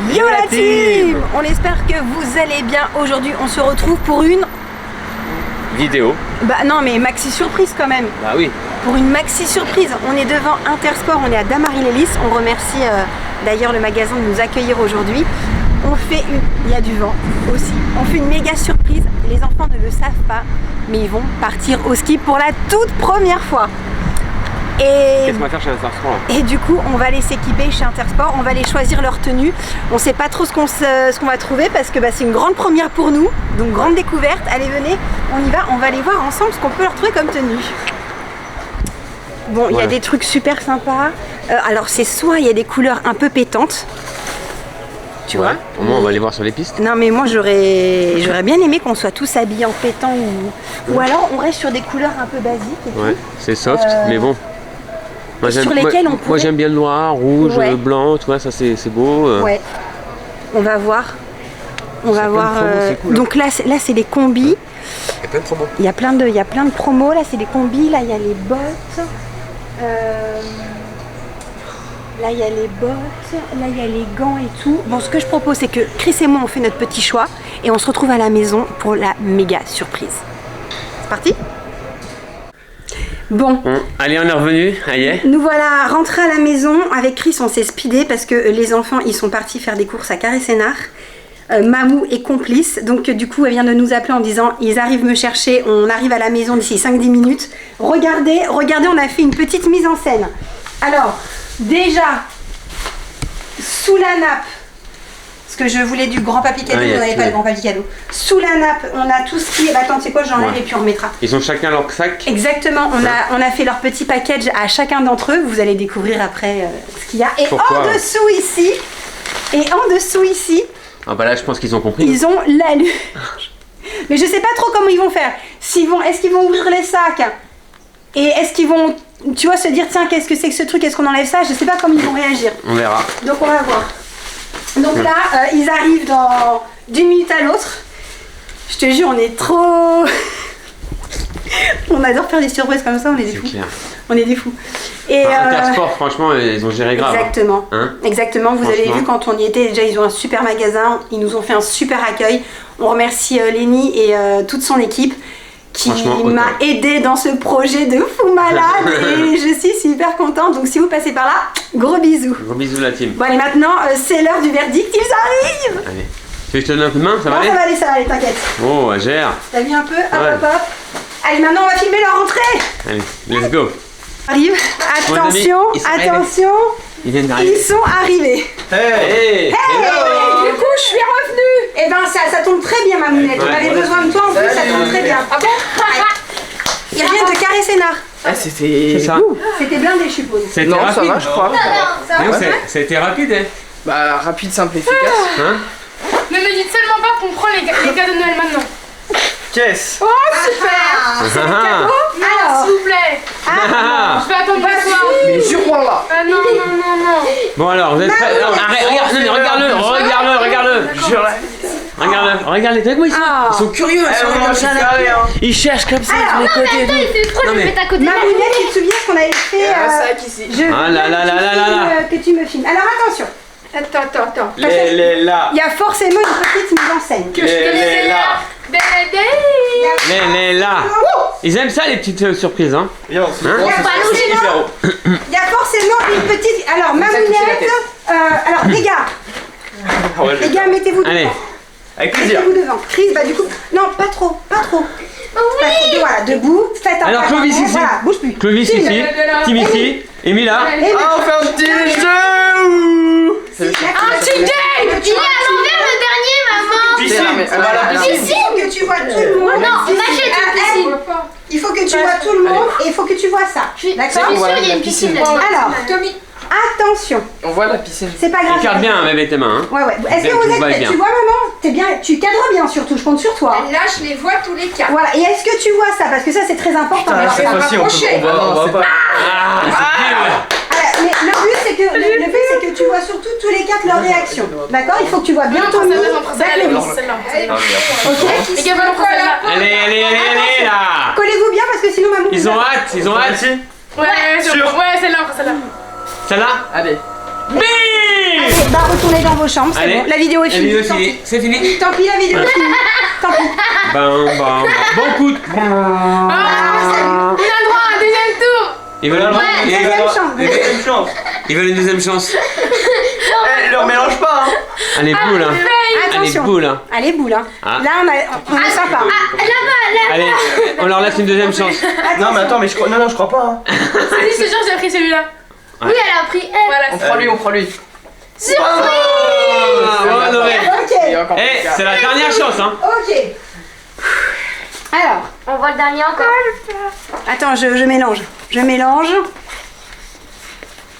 Yo la team! On espère que vous allez bien. Aujourd'hui on se retrouve pour une vidéo. Bah non mais maxi surprise quand même. Bah oui. Pour une maxi surprise, on est devant Intersport, on est à Damary-les-Lys. On remercie d'ailleurs le magasin de nous accueillir aujourd'hui. On fait une... Il y a du vent aussi. On fait une méga surprise. Les enfants ne le savent pas, mais ils vont partir au ski pour la toute première fois. Et... Qu'est-ce qu'on va faire chez Intersport? Et du coup, on va aller s'équiper chez Intersport, on va aller choisir leur tenue. On sait pas trop ce qu'on va trouver parce que c'est une grande première pour nous, donc grande découverte. Allez, venez, on y va, on va aller voir ensemble ce qu'on peut leur trouver comme tenue. Bon, il y a des trucs super sympas. Alors, c'est soit il y a des couleurs un peu pétantes. Tu vois? Au moins, on va aller voir sur les pistes. Non, mais moi, j'aurais bien aimé qu'on soit tous habillés en pétant ou alors on reste sur des couleurs un peu basiques. Et ouais, c'est soft, mais bon. Moi j'aime bien le noir, rouge, blanc, tu vois, ça c'est beau. Ouais, on va voir. On va voir. Cool, donc là c'est les combis. Il y a plein de promos. Il y a plein de promos. Là c'est les combis. Là il y a les bottes. Là il y a les bottes. Là il y a les gants et tout. Bon, ce que je propose c'est que Chris et moi on fait notre petit choix et on se retrouve à la maison pour la méga surprise. C'est parti? Bon, allez, on est revenu, allez. Nous voilà rentrés à la maison. Avec Chris, on s'est speedé parce que les enfants, ils sont partis faire des courses à Carré-Sénart. Mamou est complice, donc du coup, elle vient de nous appeler en disant ils arrivent me chercher, on arrive à la maison d'ici 5-10 minutes. Regardez, on a fait une petite mise en scène. Alors, déjà, sous la nappe, parce que je voulais du grand papier cadeau, on n'avait pas le grand papier cadeau. Sous la nappe, on a tout ce qui est... attends, tu sais quoi, j'enlève et puis on remettra. Ils ont chacun leur sac. Exactement, on a fait leur petit package à chacun d'entre eux. Vous allez découvrir après ce qu'il y a. Et en dessous ici... Ah bah là, je pense qu'ils ont compris. Ils ont l'alu. Mais je sais pas trop comment ils vont faire. Est-ce qu'ils vont ouvrir les sacs? Et est-ce qu'ils vont, tu vois, se dire, tiens, qu'est-ce que c'est que ce truc? Est-ce qu'on enlève ça? Je sais pas comment ils vont réagir. On verra. Donc on va voir. Donc là, ils arrivent d'une minute à l'autre. Je te jure, on est trop... On adore faire des surprises comme ça, on est des fous. Clair. On est des fous. Et Intersport, franchement, ils ont géré grave. Exactement. Hein, exactement. Vous avez vu quand on y était, déjà ils ont un super magasin, ils nous ont fait un super accueil. On remercie Lénie et toute son équipe qui m'a aidé dans ce projet de fou malade et je suis super contente. Donc si vous passez par là, gros bisous. Gros bisous la team. Bon allez, maintenant c'est l'heure du verdict, ils arrivent. Allez. Tu veux que je te donne un coup de main? Ça va aller? Ça va aller, t'inquiète. Oh, elle gère. T'as vu un peu? Hop. Allez, maintenant on va filmer leur entrée. Allez, let's go. Arrive. Attention. Ils sont arrivés. Hey. Du coup, je suis revenue. Et ben ça tombe très bien, ma mounette. On avait besoin de toi en plus, ça tombe très bien. Ah bon? Ils reviennent de Carré-Sénart. Ah, c'était... C'est ça. C'était blindé, je suppose. C'était rapide. Ça va, je crois. Ça a été rapide, hein? Bah, rapide, simple, efficace. Hein? Ne me dites seulement pas qu'on prend les cadeaux de Noël maintenant. Qu'est-ce? Oh, super! C'est des cadeaux? Non, s'il vous plaît. Je vais attendre pas soir. Mais jure-moi là. Ah non. Bon alors, vous êtes prêts? Regarde-le. Regarde-les, t'as vu ils sont curieux. Ils cherchent comme ça sur les côtés. Attends, c'est trop, je vais mettre à côté. Ma mounette, tu te souviens ce qu'on avait fait? sac ici. Que tu me filmes. Alors attention. Attends. Il y a forcément une petite mise en scène. Les là. Ils aiment ça les petites surprises, hein? Il y a forcément une petite... Alors ma mounette... alors les gars, mettez-vous devant. Allez. Avec plaisir. Mettez-vous devant. Chris, du coup... Non, pas trop. Oui. Voilà, debout. Faites un Alors Clovis ici. Voilà, bouge plus. Clovis ici. Tim ici. Amy là. Ah, on fait un petit jeu. Un petit game. Il est à l'envers le dernier, maman. Piscine. On va à la piscine. Il faut que tu vois tout le monde. Non, on achète une piscine. Il faut que tu vois tout le monde et il faut que tu vois ça. D'accord? Je suis sûre, il y a une piscine là. Alors, attention. On voit la piscine. C'est pas grave. Regarde bien avec tes mains, hein. Ouais. Est-ce que vous êtes prêts? Tu vois maman? T'es bien, tu cadres bien surtout, je compte sur toi. Là, je les vois tous les quatre. Voilà, et est-ce que tu vois ça? Parce que ça c'est très important. Cette fois-ci, on va pas. Ah, c'est Mais le but c'est que tu vois surtout tous les quatre leurs réactions. D'accord? Il faut que tu vois bien ton nez. Ok? Les gars, va prendre celle-là. Allez là. Collez-vous bien parce que sinon maman. Ils ont hâte. Ouais, celle-là, Celle-là? Allez. Bim! Allez, bah retournez dans vos chambres, c'est bon. La vidéo est finie. C'est fini. Tant pis, la vidéo est finie. Tant pis. Bon coup. On a le droit à un deuxième tour. Ils veulent Deuxième chance. Ils veulent une deuxième chance. Leur mélange pas, hein. Allez, boule, hein. Attention. Allez, boule, hein. Allez, boule, hein. Ah. Là, on est sympa. Là-bas. Allez, on leur laisse une deuxième chance. Non, mais attends, mais je crois. Non, je crois pas, hein. C'est ce genre, j'ai pris celui-là. Oui, elle a pris elle. Voilà. On prend lui. Surprise. Bravo, Honoré. Ok. C'est la dernière chance, hein. Ok. Alors. On voit le dernier encore. Attends, je mélange.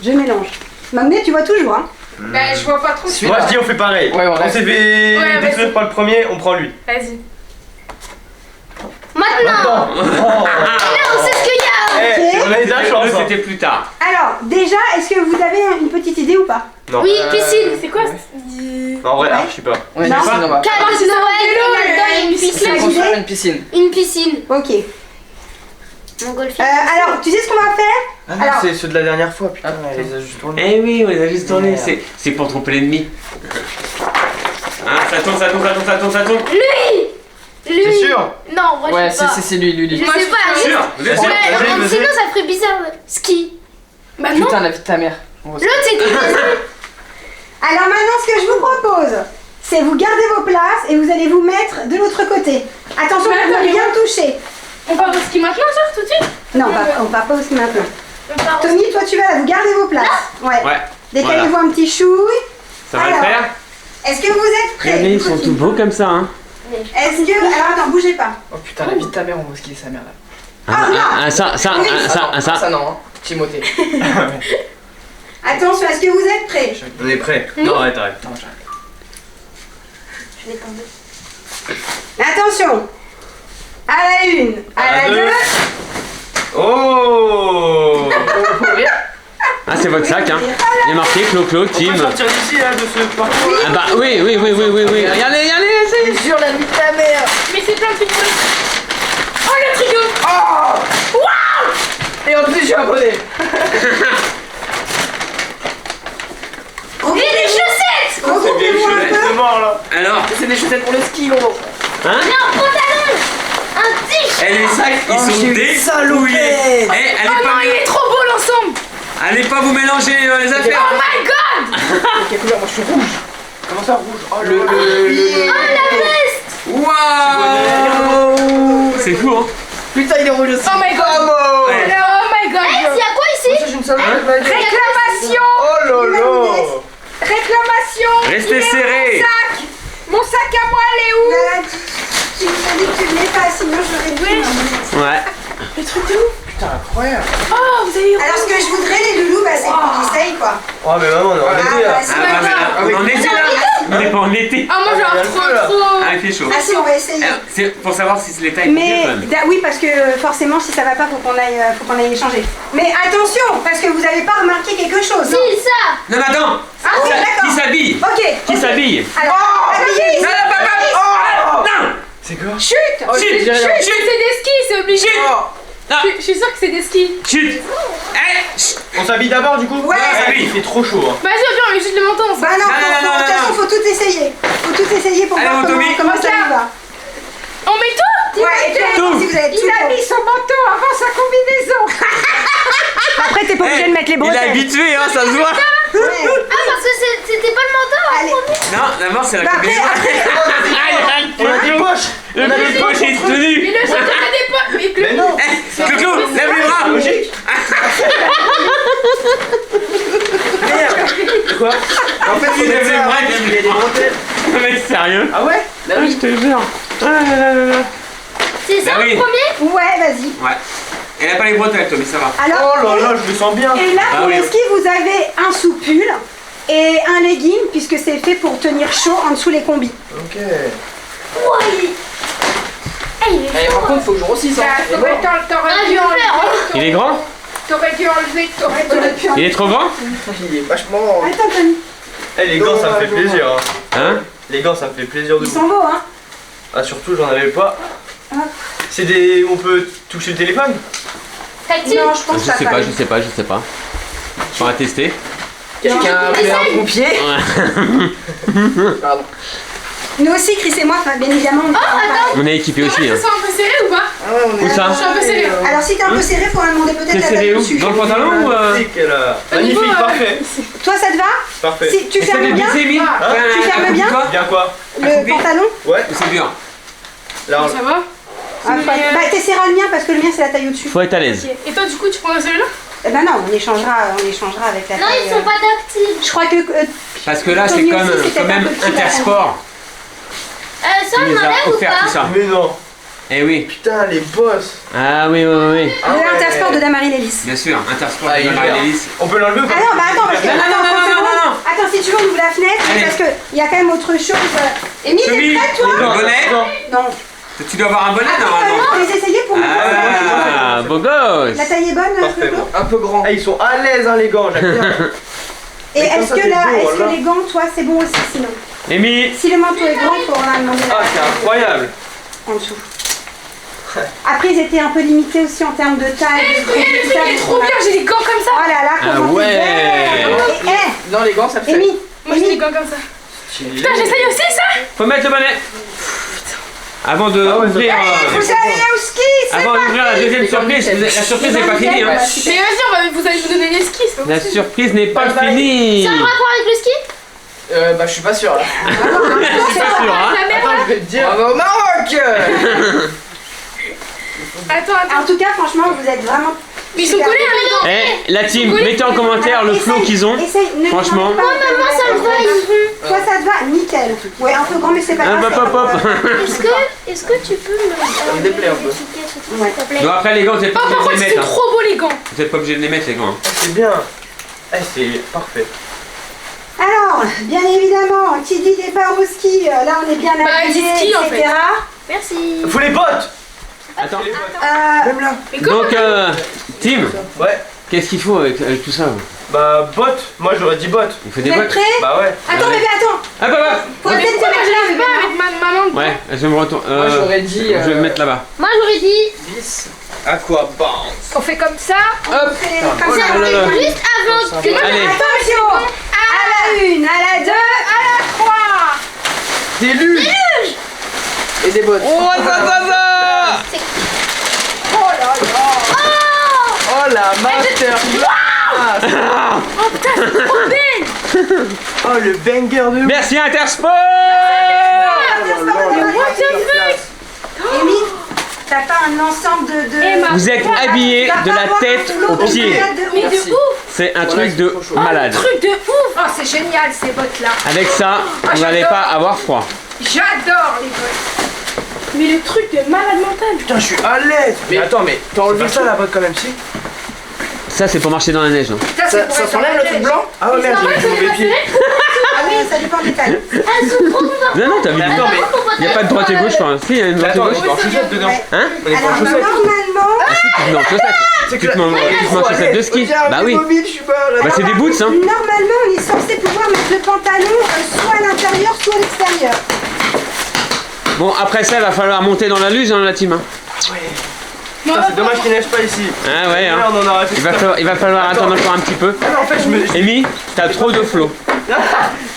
Je mélange. Magné, tu vois toujours, hein. Bah, je vois pas trop. Moi, je dis, on fait pareil. Ouais, on On reste. s'est fait Ouais, détruire par le premier, on prend lui. Vas-y. Maintenant. Oh. Non, c'est ce qu'il y a. Eh, on a eu de la chance. Eux, hein. c'était plus tard. Alors, déjà, est-ce que vous avez une petite idée ou pas? Non. Oui, piscine. C'est quoi En vrai, je sais pas. Ouais, Non. piscine, on va. Cadeau de Noël, une C'est piscine. construire une piscine. Une piscine. Ok. Montgolfière. Alors, tu sais ce qu'on va faire? Ah non, Alors- c'est ceux de la dernière fois, putain, elle les a juste tournés. Eh oui, on les a juste tournés. Merde. C'est pour tromper l'ennemi. Ah, ça tourne. Lui. C'est sûr? Non, moi Ouais, je sais pas. c'est lui. Je sais pas. Sûr, vous êtes sûr? Ouais, Vas-y, vas-y. sinon ça ferait bizarre. Ski. Bah non. Putain, la vie de ta mère. L'autre c'était Alors maintenant, ce que je vous propose, c'est vous gardez vos places et vous allez vous mettre de l'autre côté. Attention, Mais vous attends, ne rien toucher. On part au ski maintenant, genre, tout de suite? Non, on va pas aussi maintenant. On part au- Tony, toi tu vas là, vous gardez vos places. Ouais. Ouais. Décalez-vous un petit chouille. Ça va Alors, le faire? Est-ce que vous êtes prêts? Regardez, ils sont tout beaux comme ça, hein. Est-ce que... Alors attends, bougez pas. Oh putain, la vie de ta mère, on va skier sa mère là. Ça. Ça non, hein. Timothée. Attention, est-ce que vous êtes prêts? On est prêts. Non, arrête. Je l'ai tombé. Attention. À la une, à la deux. Oh. Ah, c'est votre sac, hein. Il y a marqué Clo, On Team. peut sortir d'ici, là, de ce parcours. Ah bah oui. Regardez, C'est jure la vie de ta mère. Mais c'est plein de trucs. Oh, le frigo. Et en plus, je suis abonné. Et des chaussettes. Regroupez-vous un peu. C'est mort, là. Alors, C'est des chaussettes pour le ski, gros. hein? Non, pantalon. Un t-shirt. Eh, les sacs, ils sont dépouillés. Eh, Oh non, il est trop beau l'ensemble. allez pas vous mélanger les affaires. Oh my god. Quelle couleur? Moi, je suis rouge. Comment ça, rouge? Oh, Le. Oh la veste. Waouh! C'est fou, hein? Putain, il est rouge aussi. Oh my god. Bravo. Ouais. Oh my god. Eh, il y a quoi ici? J'ai une seule Réclamation. Oh là là. Réclamation. Restez Il est serrés. Mon sac à moi, elle est où? Tu nous as dit que tu venais pas, sinon j'aurais dit. Ouais. Le truc de ouf. Putain, incroyable. Oh, vous avez eu. Alors ce que je voudrais les loulous, bah, c'est qu'on essaye quoi. Oh, mais maman, on est en été, là. bah, Ah, bah, mais là, on est en été là. On n'est pas en été. Ah, moi, il y a genre le feu, là. trop. Ah, il fait chaud. Ah si, on va essayer. Alors, c'est pour savoir si l'état est Mais mieux, quand même. oui, parce que forcément, si ça va pas, faut qu'on aille échanger. Mais attention, parce que vous avez pas remarqué quelque chose. non? Si, ça. Non, mais attends. Ah oui, Qui d'accord. s'habille? Ok. Qui s'habille? Alors, habillez. Non, non, pas. Non. C'est quoi? Chut. Chut, Chut. chut. C'est des skis, c'est obligé. Chut. Non. Je suis sûre que c'est des skis. Chut. Eh, chut. On s'habille d'abord, du coup? Ouais. Il fait trop chaud, hein. Vas-y, viens, on met juste le manteau. on s'en- Bah non, Non, non, non, de toute façon, non. faut tout essayer. Faut tout essayer pour Allez, voir mon Tommy. comment ça lui va. On met tout. Ouais, et puis Tout. si vous avez tout. son manteau avant sa combinaison. Après, t'es pas obligé de mettre les Il est bretelles. habitué, hein, ça se voit. Ouais. Ah, parce que c'était pas le manteau. Allez. Non, d'abord c'est la Bah, après, combinaison. On a des poches. Le poche est tenu. Mais le sac a des potes. Mais Mais non. Clou, lève les bras. Logique. Merde. Quoi? En fait, Il lève les bras, il il lève y a les des bras. bretelles. Mais sérieux? Ah ouais? Bah Ah, je te jure. Ah là là là là. C'est ça Bah oui. le premier? Ouais, vas-y. Ouais. Elle a pas les bretelles, toi, mais ça va. Alors, Oh là là, je me sens bien. et là, Ah pour oui. le ski, vous avez un sous-pull et un legging, puisque c'est fait pour tenir chaud en dessous les combis. Ok. Ouais. Eh, il est Eh, par contre, faut que je grossisse. Bah, Hein. Il est t'aurais mort. Ah, t'aurais je dû vais le faire. enlever. Il est grand? T'aurais dû enlever. T'aurais dû. Il est trop grand? Il est vachement. Attends, Tony, Eh, les gants, ça me fait plaisir. Hein. Hein? Les gants, ça me fait plaisir de ils vous. sont beaux, hein. Ah, surtout, j'en avais pas. Ah. C'est des. On peut toucher le téléphone? Tactile. Non, je pense Je sais pas. pas. On va tester. Quelqu'un a appelé un pompier. Pardon. Nous aussi, Chris et moi, bien évidemment. On est équipés aussi. Je Hein. suis un peu serré ou pas? Ah ouais, on est Où ça? Je suis un peu serré. Alors, si t'es un peu serré, faudra demander peut-être T'es la serré taille où? dessus. Dans le pantalon ou Magnifique, là. Magnifique, parfait. Toi, ça te va? Parfait. Si tu Essaie de fermes bien glisser, Emile. Tu fermes bien Bien quoi? le pantalon? Ouais, C'est bien. là, Ça va? Bah, t'essaieras le mien parce que le mien, c'est la taille au-dessus. Faut être à l'aise. Et toi, du coup, tu prends celui-là? Eh ben non, on échangera avec la Non, taille. ils sont pas tactiles. Je crois que. Parce que là, c'est Tony quand aussi, c'était même un petit Intersport Ça, qui on nous a enlève ou offert tout pas? ça. mais non. Eh oui. Putain, les boss. Ah oui, oui, oui. Ah le ouais. Intersport de Damarie Lélis. Bien sûr, Intersport Ah, de il est Marie bien. Lélis. On peut l'enlever ou pas? Ah non, bah attends, parce que. Non, non, attends, non, non, 30 non, secondes. non. Attends, si tu veux, on ouvre la fenêtre, Allez. parce qu'il y a quand même autre chose. Émile, t'es Celui, prête, toi le bonnet. Non. Tu dois avoir un bonnet normalement. Faut les essayer pour me dire Ah, beau gosse. la taille est bonne, Parfait, Flo. bon. Un peu grand. Ah, ils sont à l'aise, hein, les gants, j'aime bien. Et Mais comme est-ce ça, que, c'est là, beau, est-ce que là. les gants, toi, c'est bon aussi sinon? Amy, Si le manteau est grand, il faudra demander Ah, c'est incroyable. en dessous. Après, ils étaient un peu limités aussi en termes de taille. Eh, le truc, il est trop bien, j'ai des gants comme ça. Oh là là, Ah comment ouais. c'est belle. Dans les gants, ça le fait. Amy, Moi, j'ai des gants comme ça. Putain, j'essaye aussi ça. faut mettre le bonnet. Avant de Ah ouais, ouvrir, vous allez au ski, c'est avant d'ouvrir la deuxième surprise, la surprise n'est pas finie. Hein. Mais vas-y, vous allez me donner les skis. c'est pas La possible. surprise n'est pas Bye bye. finie. Ça a un rapport avec le ski? Bah, je suis pas sûr là. Je suis pas sûr, hein. La mer, Attends, là. je vais te dire. On va au Maroc. Attends. En tout cas, franchement, vous êtes vraiment. Mais ils sont collés, hein, les gants. Eh, la team, mettez en commentaire le flow qu'ils ont. Essaye, ne Franchement. les enlève pas. Moi, ça me va. Toi, ça te va, nickel. Ouais, un peu grand, mais c'est pas Hop, grave. hop, hop, hop. Est-ce que tu peux me déplaît un peu. Ouais. s'il te plaît? Non, après les gants, vous êtes Oh, pas par obligé contre, de les c'est mettre. Hein. trop beau, les gants. Vous êtes pas obligé de les mettre, les gants. Ah, c'est bien. Eh, c'est parfait. Alors, bien évidemment, qui dit départ au ski, là on est bien Bah, habillé, dit ski, en etc. Merci. Faut les bottes. Attends. Même là. Mais comment? Donc, team, Ouais. qu'est-ce qu'il faut avec tout ça? Bah, bottes. Moi, j'aurais dit bottes. Il faut Vous des êtes bottes. prêts? Bah ouais. Attends, Ouais. bébé, attends. Hop, hop, hop. Faut Mais peut-être te pourquoi mettre moi, là, j'arrive bébé. pas avec ma maman? Ouais, je vais me retourner. Moi, j'aurais dit. Je vais me mettre là-bas. Moi, j'aurais dit. 10. Aquabound. On fait comme ça. Hop. Comme ça, Oh là là. Juste avant que. Allez. attention. À la une, à la deux, à la trois. Des luges. Et des bottes. Oh, ça, ça. Oh là là. Oh, la master. Oh putain, c'est trop belle. Oh, le banger de ouf. Merci Intersport. Amy, t'as pas un ensemble de... Vous êtes habillés de la tête aux pieds. Mais de Merci. ouf. C'est un truc de malade. Truc de ouf. Oh, c'est génial, ces bottes-là. Avec ça, vous n'allez pas avoir froid. J'adore les bottes. Mais le truc de malade mental. Putain, je suis à l'aise. Mais attends, mais t'as enlevé ça la botte quand même, si? Ça, c'est pour marcher dans la neige. Hein. Ça s'enlève le truc blanc? Ah ouais, merde, j'ai mis mauvais pied. Ah oui, ça dépend des tailles. Elles sont trop bien. Non, non, t'as vu. Mais attends, mais. Il n'y a pas de droite et gauche, quoi. Si, il y a une droite et Attends, on gauche. est en chaussettes dedans. Ouais. Hein? On est pas en Alors, chaussettes. normalement... Ah si, tu te mets en chaussettes. C'est Tu te mets en chaussettes de ski. Bah oui. Mobile, je suis pas là. Bah c'est des boots, hein. Normalement, on est censé pouvoir mettre le pantalon soit à l'intérieur, soit à l'extérieur. Bon, après ça, il va falloir monter dans la luge, hein, la team. Hein. Putain, c'est dommage qu'il neige pas ici. Ah ouais, hein. Merde, on aurait fait Il va falloir attendre encore un petit peu. Ah non, en fait, je me. Amy, t'as trop de flow. Je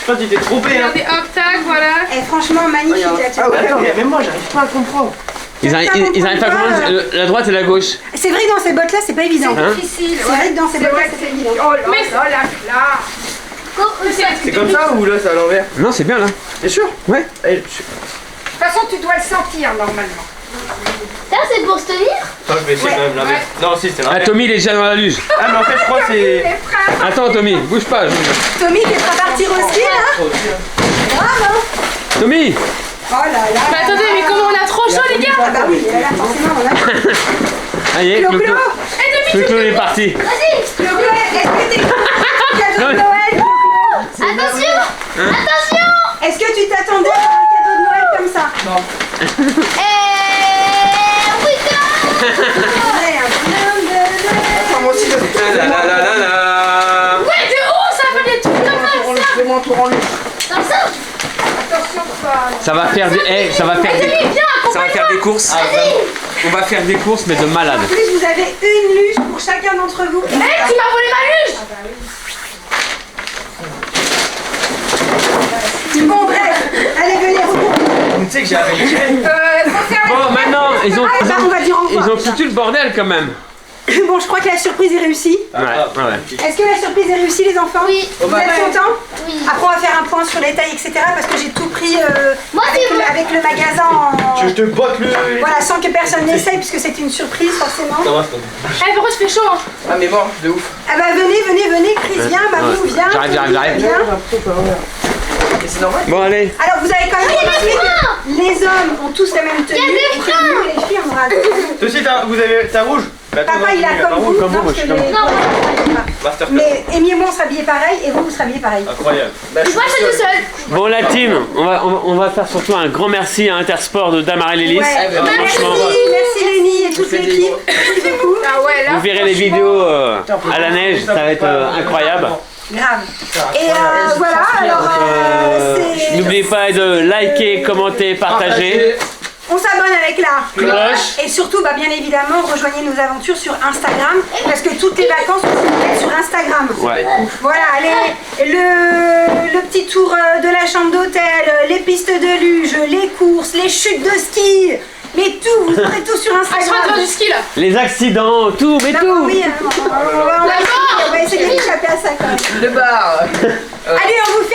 crois que tu t'es trompé, hein. Regardez, hop, tac, voilà. Et franchement, magnifique la Ah ouais, tenue. attends, mais même moi, j'arrive pas à comprendre. Ils arrivent pas à comprendre la droite et la gauche. C'est vrai que dans ces bottes-là, c'est pas évident. Hein? Difficile. C'est vrai que dans ces bottes-là, c'est pas évident. Oh là là, la classe. C'est comme ça ou là, c'est à l'envers? Non, c'est bien là. Bien sûr. Ouais. Eh, De toute façon, tu dois le sentir normalement. Ça, c'est pour se tenir? Attends, je vais essayer quand même l'inverse. Non, si, c'est Ah, l'inverse. Tommy, il est déjà dans la luge. Ah, mais en fait, je crois que c'est. Attends, Tommy, bouge pas. Tommy, t'es prêt à partir au ski, là? Bravo! Tommy, Oh là là! Mais attendez, mais comment on a trop chaud, les gars? Ah bah oui, là, forcément, on a... allez, Clo-Clo! Clo-Clo est parti. Vas-y. Clo-Clo, est-ce que t'es... Cadeau de Non, Noël, Clo-Clo! Attention. Attention. Est-ce que tu t'attendais à un cadeau de Noël comme ça? Oui, quand Ouais, un bonhomme de Noël. Attends, moi aussi, je La la la la la. Ouais, de ouf, ça fait des trucs comme ça. Fais-moi un tour en luge. Comme ça. Attention, pas. Ça va faire des, ça va faire des, ça va faire des courses. On va faire des courses mais de malade. En plus, vous avez une luge pour chacun d'entre vous. Eh, tu m'as volé ma luge. tu sais que j'ai arrêté. Bon, maintenant, on va dire au revoir, ils ont déjà. foutu le bordel quand même. Bon, je crois que la surprise est réussie. Ouais. Est-ce que la surprise est réussie, les enfants? Oui. Vous êtes contents? Oui. Après, on va faire un point sur les tailles, etc. Parce que j'ai tout pris Moi, c'est bon. avec le magasin en... Je te botte le. Voilà, sans que personne n'essaye, puisque c'est une surprise, forcément. Ça va, c'est pas Eh, pourquoi tu fais chaud hein? Ah, mais bon, de ouf. Ah bah, venez, Chris, viens, Mamou, viens. J'arrive. Viens. Mais c'est normal. Bon, allez. Alors, vous avez quand même remarqué que les hommes ont tous la même tenue. Et que nous, les filles, on aura... Toi aussi, t'as rouge. Bah, toi, Papa, non, il a t'as comme vous. rouge. Non, parce que les- Masterclass. Mais Amy et moi, on sera habillés pareil, et vous, vous serez habillés pareil. Incroyable. Bah, Moi, je suis tout seul. Bon, la team, on va faire surtout un grand merci à Intersport de Damar et Lélis. Ouais. Merci, Franchement, merci Lénie et toute l'équipe. Merci beaucoup. Ah ouais, là. vous verrez les vidéos à la neige, ça va être incroyable. Grave. Et voilà, alors c'est... N'oubliez pas de liker, commenter, partager. On s'abonne avec la Cloche. Et surtout, bah, bien évidemment, rejoignez nos aventures sur Instagram. Parce que toutes les vacances, on se met sur Instagram. Ouais. Voilà, le petit tour de la chambre d'hôtel, les pistes de luge, les courses, les chutes de ski. Mais tout, vous aurez tout sur Ah, je suis en train de Instagram. faire du ski là. Les accidents, tout, mais Non, tout. oui, on va essayer d'échapper à ça quand même. Le bar. Allez, on vous